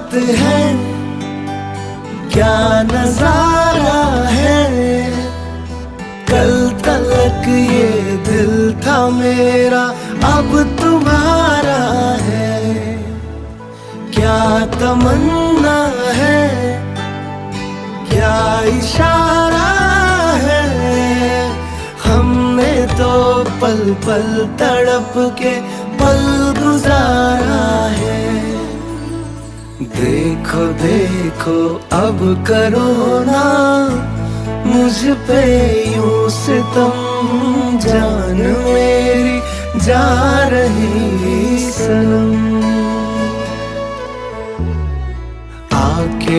बात है, क्या नजारा है। कल तलक ये दिल था मेरा, अब तुम्हारा है। क्या तमन्ना है, क्या इशारा है। हमने तो पल पल तड़प के पल गुजारा है। देखो देखो अब करो ना मुझ पे यूं सितम, जान मेरी जा रही सनम।